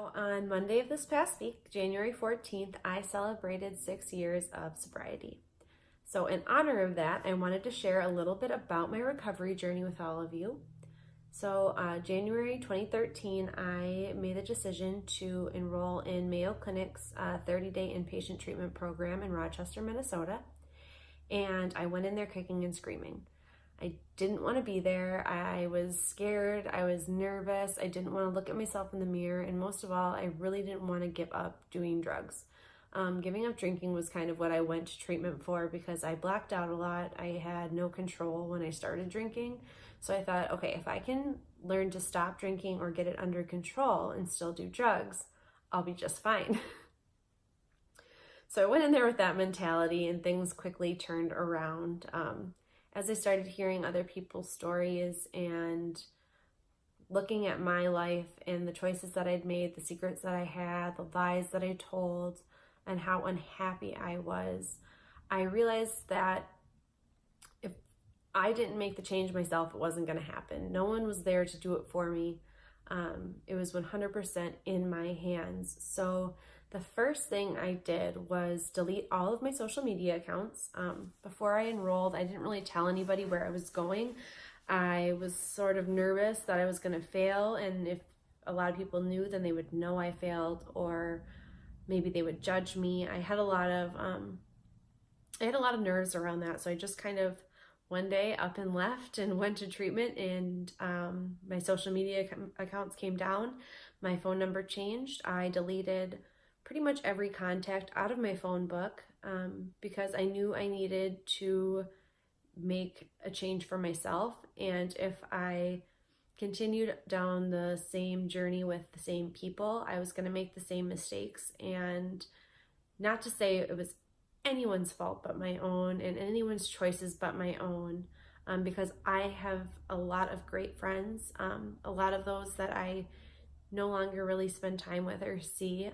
So on Monday of this past week, January 14th, I celebrated 6 years of sobriety. So in honor of that, I wanted to share a little bit about my recovery journey with all of you. So January 2013, I made the decision to enroll in Mayo Clinic's 30-day inpatient treatment program in Rochester, Minnesota. And I went in there kicking and screaming. I didn't want to be there. I was scared. I was nervous. I didn't want to look at myself in the mirror. And most of all, I really didn't want to give up doing drugs. Giving up drinking was kind of what I went to treatment for because I blacked out a lot. I had no control when I started drinking. So I thought, okay, if I can learn to stop drinking or get it under control and still do drugs, I'll be just fine. So I went in there with that mentality and things quickly turned around. As I started hearing other people's stories and looking at my life and the choices that I'd made, the secrets that I had, the lies that I told, and how unhappy I was, I realized that if I didn't make the change myself, it wasn't going to happen. No one was there to do it for me. It was 100% in my hands. So the first thing I did was delete all of my social media accounts. Before I enrolled, I didn't really tell anybody where I was going. I was sort of nervous that I was going to fail, and if a lot of people knew, then they would know I failed, or maybe they would judge me. I had a lot of nerves around that, so I just kind of one day up and left and went to treatment, and my social media accounts came down. My phone number changed. I deleted pretty much every contact out of my phone book because I knew I needed to make a change for myself. And if I continued down the same journey with the same people, I was going to make the same mistakes. And not to say it was anyone's fault but my own, and anyone's choices but my own, because I have a lot of great friends, a lot of those that I no longer really spend time with or see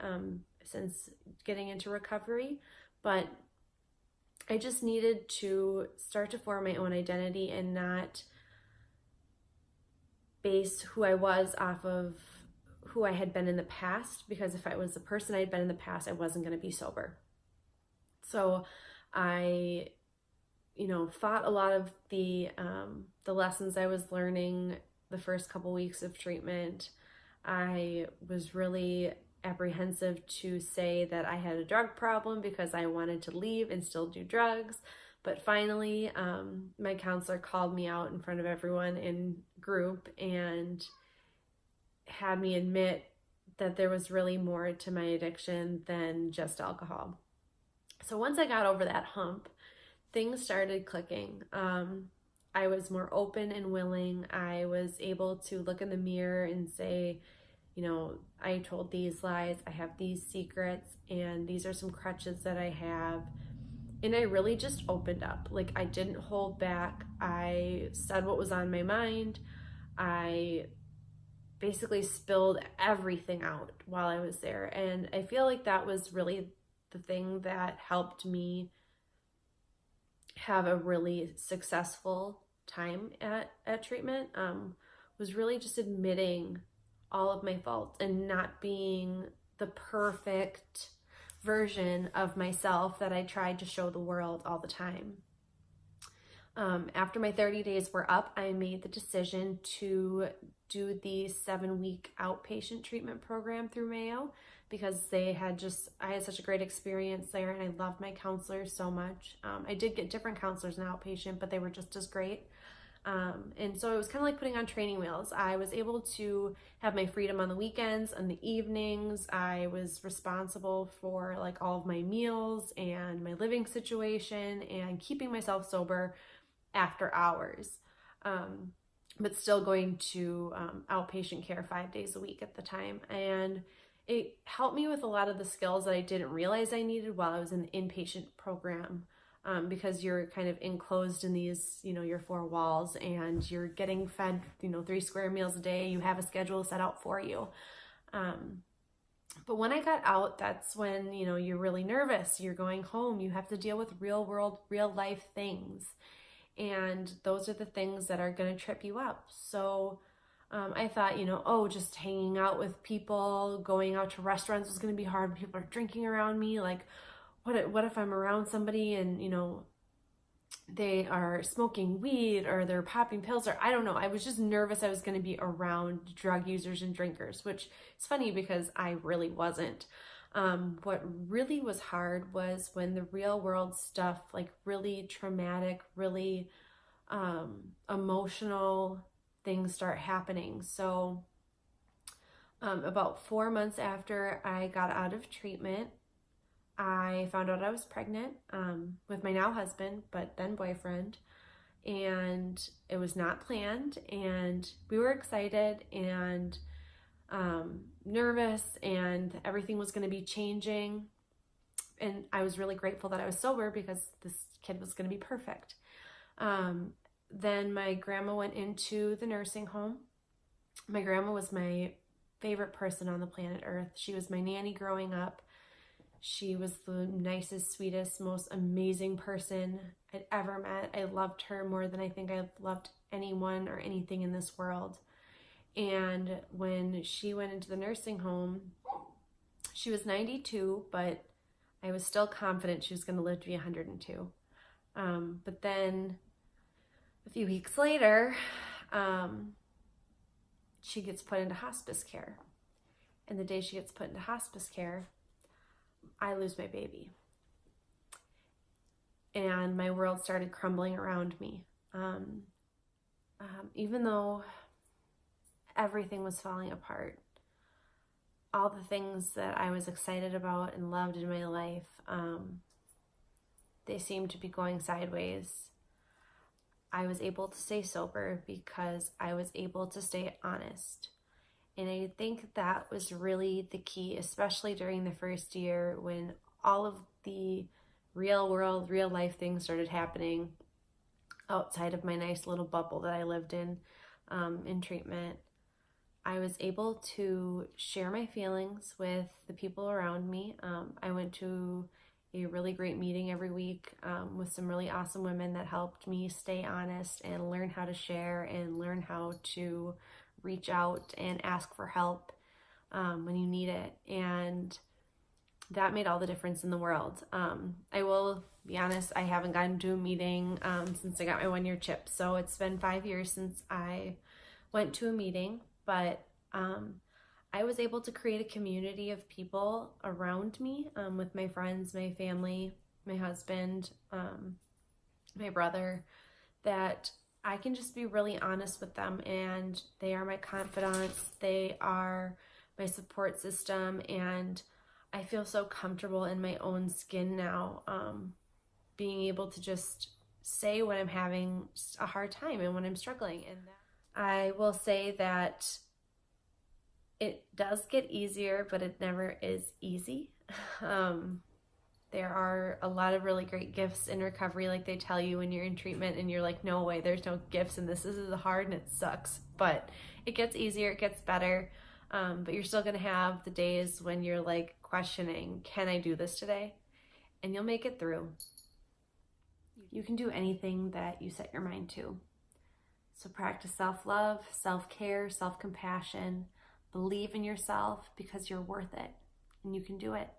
since getting into recovery. But I just needed to start to form my own identity and not base who I was off of who I had been in the past, because if I was the person I'd been in the past, I wasn't going to be sober. So I, fought a lot of the lessons I was learning the first couple weeks of treatment. I was really apprehensive to say that I had a drug problem because I wanted to leave and still do drugs. But finally, my counselor called me out in front of everyone in group and had me admit that there was really more to my addiction than just alcohol. So once I got over that hump, things started clicking. I was more open and willing. I was able to look in the mirror and say, I told these lies, I have these secrets, and these are some crutches that I have. And I really just opened up. Like, I didn't hold back. I said what was on my mind. I basically spilled everything out while I was there. And I feel like that was really the thing that helped me have a really successful time at treatment, was really just admitting all of my faults and not being the perfect version of myself that I tried to show the world all the time. After my 30 days were up, I made the decision to do the 7-week outpatient treatment program through Mayo because I had such a great experience there, and I loved my counselors so much. I did get different counselors in outpatient, but they were just as great. And so it was kind of like putting on training wheels. I was able to have my freedom on the weekends and the evenings. I was responsible for like all of my meals and my living situation and keeping myself sober after hours, but still going to outpatient care 5 days a week at the time. And it helped me with a lot of the skills that I didn't realize I needed while I was in the inpatient program. Because you're kind of enclosed in these, your 4 walls, and you're getting fed, 3 square meals a day. You have a schedule set out for you. But when I got out, that's when, you're really nervous. You're going home. You have to deal with real world, real life things. And those are the things that are going to trip you up. So I thought, oh, just hanging out with people, going out to restaurants was going to be hard. People are drinking around me. Like, what if I'm around somebody and, they are smoking weed or they're popping pills, or I don't know. I was just nervous I was going to be around drug users and drinkers, which is funny because I really wasn't. What really was hard was when the real world stuff, like really traumatic, really emotional things start happening. So about 4 months after I got out of treatment, I found out I was pregnant with my now husband, but then boyfriend, and it was not planned, and we were excited and nervous, and everything was going to be changing, and I was really grateful that I was sober because this kid was going to be perfect. Then my grandma went into the nursing home. My grandma was my favorite person on the planet Earth. She was my nanny growing up. She was the nicest, sweetest, most amazing person I'd ever met. I loved her more than I think I've loved anyone or anything in this world. And when she went into the nursing home, she was 92, but I was still confident she was going to live to be 102. But then a few weeks later, she gets put into hospice care. And the day she gets put into hospice care, I lose my baby. And my world started crumbling around me. Even though everything was falling apart, all the things that I was excited about and loved in my life, they seemed to be going sideways. I was able to stay sober because I was able to stay honest. And I think that was really the key, especially during the first year when all of the real world, real life things started happening outside of my nice little bubble that I lived in treatment. I was able to share my feelings with the people around me. I went to a really great meeting every week with some really awesome women that helped me stay honest and learn how to share and learn how to reach out and ask for help when you need it. And that made all the difference in the world. I will be honest, I haven't gotten to a meeting since I got my 1-year chip. So it's been 5 years since I went to a meeting, but I was able to create a community of people around me with my friends, my family, my husband, my brother, that I can just be really honest with them, and they are my confidants. They are my support system, and I feel so comfortable in my own skin now, being able to just say when I'm having a hard time and when I'm struggling. And I will say that it does get easier, but it never is easy. There are a lot of really great gifts in recovery, like they tell you when you're in treatment and you're like, no way, there's no gifts in this. This is hard and it sucks, but it gets easier, it gets better. But you're still gonna have the days when you're like questioning, can I do this today? And you'll make it through. You can do anything that you set your mind to. So practice self-love, self-care, self-compassion. Believe in yourself because you're worth it and you can do it.